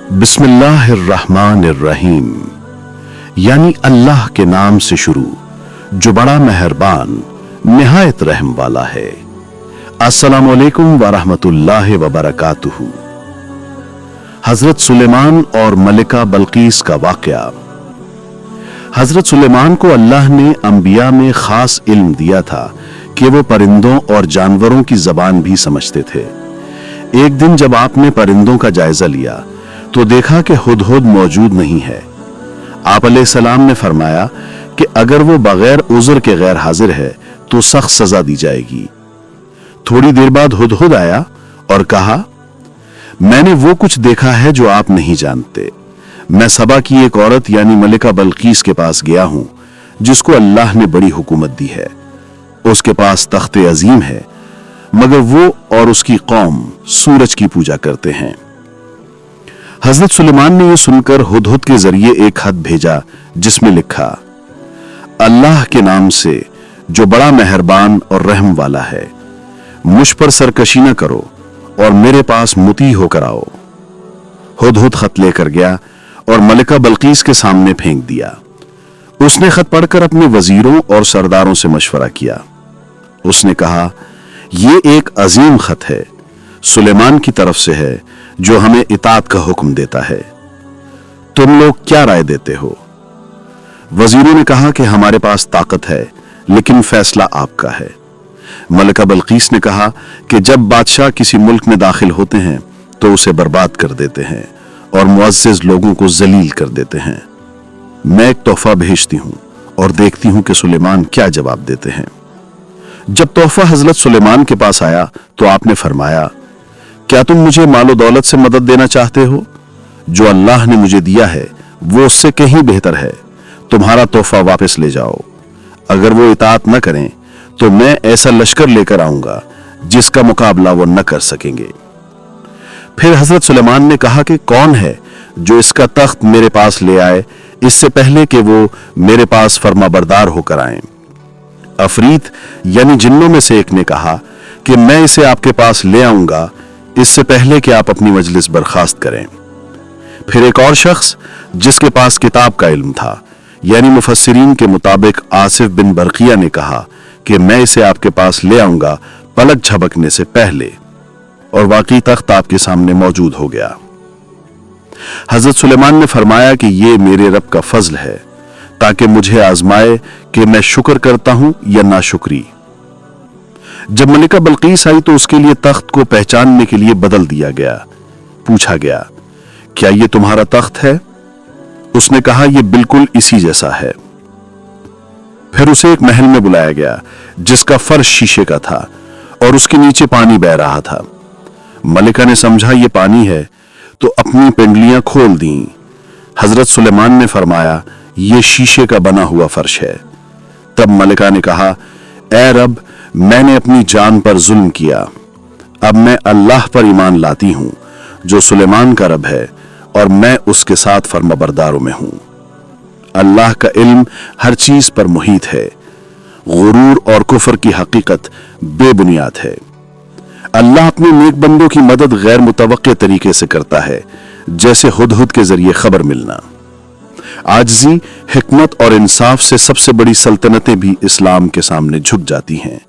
बिस्मिल्लाहिर्रहमानिर्रहीम, यानी अल्लाह के नाम से शुरू जो बड़ा मेहरबान निहायत रहम वाला है। अस्सलामु अलैकुम वरहमतुल्लाहि वबरकातुहू। हजरत सुलेमान और मलिका बल्कीस का वाकया। हजरत सुलेमान को अल्लाह ने अंबिया में खास इल्म दिया था कि वो परिंदों और जानवरों की जबान भी समझते थे। एक दिन जब आपने परिंदों का जायजा लिया तो देखा कि हुदहुद मौजूद नहीं है। आप अलैहिस्सलाम ने फरमाया कि अगर वो बगैर उज़्र के गैर हाजिर है तो सख्त सजा दी जाएगी। थोड़ी देर बाद हुदहुद आया और कहा, मैंने वो कुछ देखा है जो आप नहीं जानते। मैं सबा की एक औरत यानी मलिका बल्कीस के पास गया हूं जिसको अल्लाह ने बड़ी हुकूमत दी है। उसके पास तख्ते अजीम है, मगर वो और उसकी कौम सूरज की पूजा करते हैं। हजरत सुलेमान ने यह सुनकर हुदहुद के जरिए एक खत भेजा जिसमें लिखा, अल्लाह के नाम से जो बड़ा मेहरबान और रहम वाला है, मुझ पर सरकशी न करो और मेरे पास मुती होकर आओ। हुदहुद खत लेकर गया और मलिका बल्कीस के सामने फेंक दिया। उसने खत पढ़कर अपने वजीरों और सरदारों से मशवरा किया। उसने कहा, यह एक अजीम खत है, सुलेमान की तरफ से है जो हमें इताअत का हुक्म देता है। तुम लोग क्या राय देते हो? वजीरों ने कहा कि हमारे पास ताकत है, लेकिन फैसला आपका है। मलिका बल्कीस ने कहा कि जब बादशाह किसी मुल्क में दाखिल होते हैं तो उसे बर्बाद कर देते हैं और मुअज़्ज़िज़ लोगों को जलील कर देते हैं। मैं एक तोहफा भेजती हूं और देखती हूं कि सुलेमान क्या जवाब देते हैं। जब तोहफा हजरत सुलेमान के पास आया तो आपने फरमाया, क्या तुम मुझे मालो दौलत से मदद देना चाहते हो? जो अल्लाह ने मुझे दिया है वो उससे कहीं बेहतर है। तुम्हारा तोहफा वापस ले जाओ। अगर वो इताअत न करें तो मैं ऐसा लश्कर लेकर आऊंगा जिसका मुकाबला वो न कर सकेंगे। फिर हजरत सुलेमान ने कहा कि कौन है जो इसका तख्त मेरे पास ले आए इससे पहले कि वो मेरे पास फर्माबरदार होकर आए। अफरीत यानी जिन्नों में से एक ने कहा कि मैं इसे आपके पास ले आऊंगा इससे पहले कि आप अपनी मजलिस बर्खास्त करें। फिर एक और शख्स जिसके पास किताब का इल्म था यानी मुफस्सिरीन के मुताबिक आसिफ बिन बरकिया ने कहा कि मैं इसे आपके पास ले आऊंगा पलक झपकने से पहले, और वाकई तख्त आपके सामने मौजूद हो गया। हजरत सुलेमान ने फरमाया कि ये मेरे रब का फजल है ताकि मुझे आजमाए कि मैं शुक्र करता हूं या नाशुक्री। जब मलिका बल्कीस आई तो उसके लिए तख्त को पहचानने के लिए बदल दिया गया। पूछा गया, क्या ये तुम्हारा तख्त है? उसने कहा, यह बिल्कुल इसी जैसा है। फिर उसे एक महल में बुलाया गया जिसका फर्श शीशे का था और उसके नीचे पानी बह रहा था। मलिका ने समझा ये पानी है तो अपनी पिंडलियां खोल दी। हजरत सुलेमान ने फरमाया, यह शीशे का बना हुआ फर्श है। तब मलिका ने कहा, ऐ रब, मैंने अपनी जान पर जुल्म किया। अब मैं अल्लाह पर ईमान लाती हूं जो सुलेमान का रब है और मैं उसके साथ फर्माबरदारों में हूं। अल्लाह का इल्म हर चीज पर मुहीत है। गुरूर और कुफर की हकीकत बेबुनियाद है। अल्लाह अपने नेक बंदों की मदद गैर मुतवक्के तरीके से करता है, जैसे हुदहुद के जरिए खबर मिलना। आजिज़ी, हिकमत और इंसाफ से सबसे बड़ी सल्तनतें भी इस्लाम के सामने झुक जाती हैं।